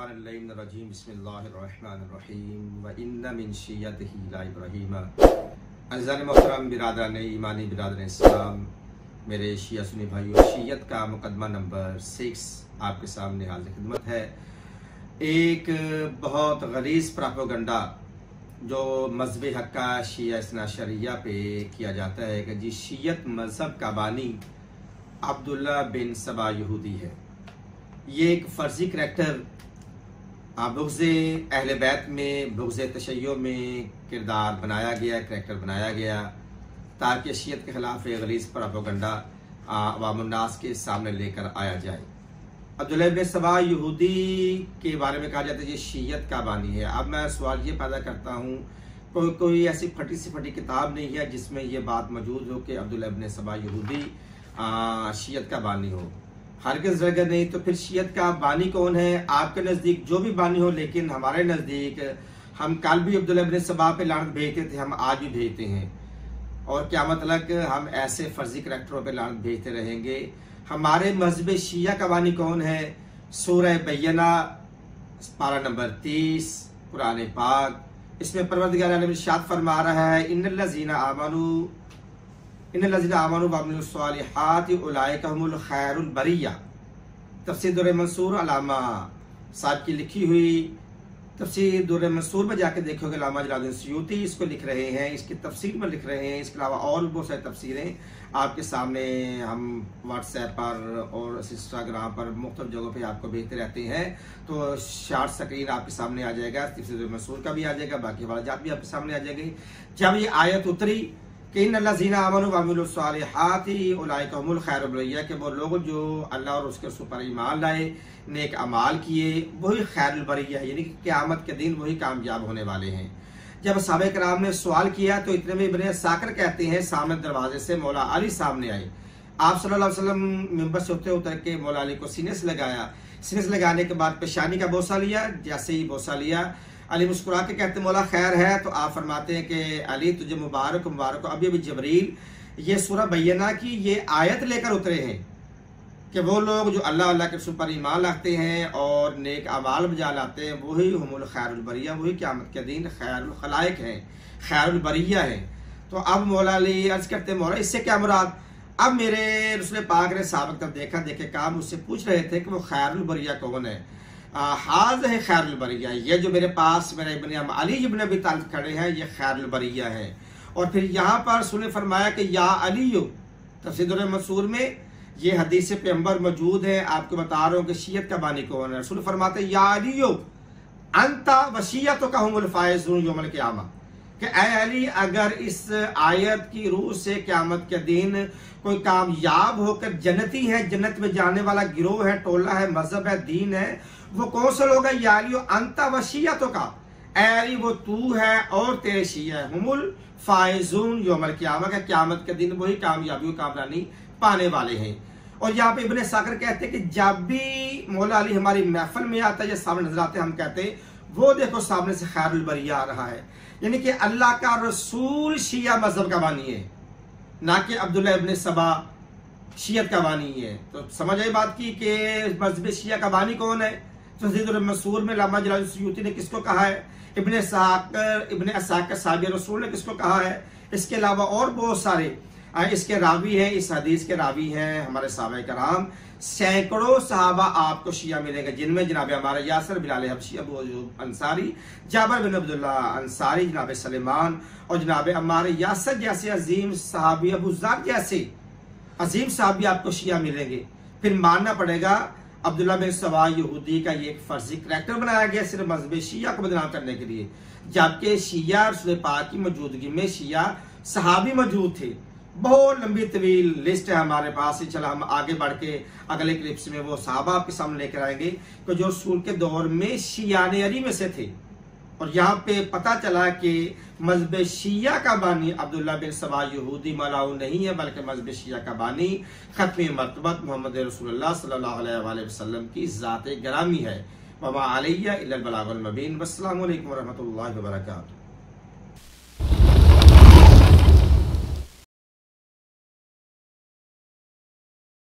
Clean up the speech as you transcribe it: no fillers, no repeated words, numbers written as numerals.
बिस्मिल्लाहिर्रहमानिर्रहीम बिस्मिल्लाहिर्रहमानिर्रहीम व इन्न मिन शियतिही ला इब्राहीम। अज़ीज़ान मोहतरम बिरादरान ईमानी बिरादरान इस्लाम, मेरे शिया सुन्नी भाइयों, शियत का मुकदमा नंबर 6 आपके सामने हाजिर खिदमत है। एक बहुत गलीज़ प्रोपेगेंडा जो मज़हब हक़ का शिया इस्ना शरिया पे किया जाता है कि जी शियत मज़हब का बानी अब्दुल्ला बिन सबा यहूदी है। ये एक फ़र्ज़ी करैक्टर बुग़्ज़े अहले बैत में, बुग़्ज़े तशय्यो में किरदार बनाया गया, करैक्टर बनाया गया ताकि शियत के ख़िलाफ़ एक गलीज़ प्रोपेगेंडा अवामुन्नास के सामने लेकर आया जाए। अब्दुल्ला बिन सबा यहूदी के बारे में कहा जाता है ये शियत का बानी है। अब मैं सवाल ये पैदा करता हूँ, कोई ऐसी फटी सी फटी किताब नहीं है जिसमें ये बात मौजूद हो कि अब्दुल्ला बिन सबा यहूदी शियत का बानी हो। हरगिज़ अगर नहीं तो फिर शियत का बानी कौन है? आपके नज़दीक जो भी बानी हो, लेकिन हमारे नज़दीक हम कल भी अब्दुल्ला बिन सबा पे लानत भेजते थे, हम आज भी भेजते हैं और क़यामत तक हम ऐसे फर्जी करैक्टरों पे लानत भेजते रहेंगे। हमारे मज़हब शिया का बानी कौन है? सूरह बय्यना पारा नंबर 30 कुरान पाक, इसमें परवरदिगार आलम इरशाद फरमा रहा है इन्नल्लज़ीना आमनू वअमिलुस्सालिहाति उलाइका हुमुल खैरुल बरिया। तफसीर दुर्र मंसूर अलामा साहब की लिखी हुई तफसीर दुर्र मंसूर में जाके देखोगे, अल्लामा जलालुद्दीन सुयूती इसको लिख रहे हैं, इसकी तफसीर में लिख रहे हैं। इसके अलावा और भी बहुत सारी तफसीरें आपके सामने हम व्हाट्सएप पर और इंस्टाग्राम पर मुख्तलिफ जगहों पे आपको भेजते रहते हैं। तो शार्ट स्क्रीन आपके सामने आ जाएगा, तफसीर दुर्र मंसूर का भी आ जाएगा, बाकी हवालात भी आपके सामने आ जाएंगे। जब ये आयत उतरी कि इन्नल्लज़ीना आमनू वअमिलुस्सालिहाति उलाइका हुमुल खैरुल बरिया, कि वो लोग जो अल्लाह और उसके रसूल पर ईमान लाए, नेक अमाल किए, वही खैरुल बरिया है, यानी कि क़यामत के दिन वही कामयाब होने वाले हैं। जब सहाबा किराम ने सवाल किया तो इतने में इब्ने साकर कहते हैं सामने दरवाजे से मौला अली सामने आए। आप सल्लल्लाहु अलैहि वसल्लम मिंबर से उतर के मौला अली को सीने से लगाया। सीने से लगाने के बाद पेशानी का बोसा लिया। जैसे ही बोसा लिया, अली मुस्कुरा के कहते मौला खैर है? तो आप फरमाते हैं कि अली तुझे मुबारक मुबारक। अभी अभी जबरील ये सूरह बय्यना की ये आयत लेकर उतरे हैं कि वो लोग जो अल्लाह के रसूल पर ईमान रखते हैं और नेक अमाल बजा लाते हैं, वही हुमुल खैरुल बरिया, वही क़यामत के दिन खैरुल खलाइक हैं, खैरुल बरिया है। तो अब मौला अली अर्ज करते मौला इससे क्या मुराद? अब मेरे रसूल पाक ने साहब तब देखा, देखे कहा, मुझसे पूछ रहे थे कि वो खैरुल बरिया कौन है? हाज है खैरुल बरिया, ये जो मेरे पास मेरे इब्ने अली इब्न अबी तालिब खड़े हैं, ये खैरुल बरिया है। और फिर यहाँ पर रसूल ने फरमाया कि या अली, तफसीर दुर्र मंसूर में ये हदीस पैगंबर मौजूद है। आपको बता रहा हूँ कि शियत का बानी कौन है। रसूल फरमाते या अली अंता वशियतुका हुमुल फाइज़ून यौमल क़ियामा, कि ऐ अली अगर इस आयत की रूह से क़यामत के दिन कोई कामयाब होकर जन्नती है, जन्नत में जाने वाला गिरोह है, टोला है, मजहब है, दीन है, वो कौन सा लोग है? या अली अंता वशियतुका, ऐ अली वो तू है और तेरे शिया है, हुमुल फाइज़ून यौमल क़ियामा, के क़यामत के दिन वही कामयाबी कामरानी पाने वाले हैं। और यहाँ पे इब्ने साकर कहते हैं कि जब भी मौला अली हमारी महफिल में आता है या सामने नजर आते हैं, हम कहते हैं वो देखो सामने से खैरुल बरिया आ रहा है। यानी कि अल्लाह का रसूल शिया मजहब का बानी है, ना कि अब्दुल्ला इब्न सबा शियत का बानी है। तो समझ आई बात की कि मजहब शिया का बानी कौन है? तो तफसीर मंसूर में अल्लामा जलालुद्दीन सुयूती ने किसको कहा है? इब्ने साकर साहिब रसूल ने किसको कहा है? इसके अलावा और बहुत सारे इसके रावी हैं, इस हदीस के रावी हैं हमारे सहाबा कराम। सैकड़ों सहाबा आपको शिया मिलेंगे, जिनमें जनाब हमारा यासर बिलाल हबशी, अबू अय्यूब अंसारी, जाबिर बिन अब्दुल्ला अंसारी, जनाब सलेमान और जनाब अम्मार यासर जैसे अजीम सहाबी, अबू ज़र जैसे अजीम सहाबी आपको शिया मिलेंगे। फिर मानना पड़ेगा अब्दुल्ला बिन सबा यहूदी का ये एक फर्जी करैक्टर बनाया गया सिर्फ मजहब शिया को बदनाम करने के लिए, जबकि शिया रसूल पाक की मौजूदगी में शिया सहाबी मौजूद थे। बहुत लंबी तवील लिस्ट है हमारे पास। चलो हम आगे बढ़ के अगले क्लिप्स में वो सहाबा आपके सामने लेकर आएंगे कि जो रसूल के दौर में शियाने अली में से थे। और यहाँ पे पता चला कि मजहब शिया का बानी अब्दुल्ला बिन सबा यहूदी मलाऊ नहीं है, बल्कि मजहब शिया का बानी खत्म मर्तबत मोहम्मद रसूलुल्लाह सल्लल्लाहु अलैहि वसल्लम की ज़ात गिरामी है। वमा अलैया इल्लल बलागुल मुबीन। वस्सलामु अलैकुम व रहमतुल्लाहि व बरकातुहू।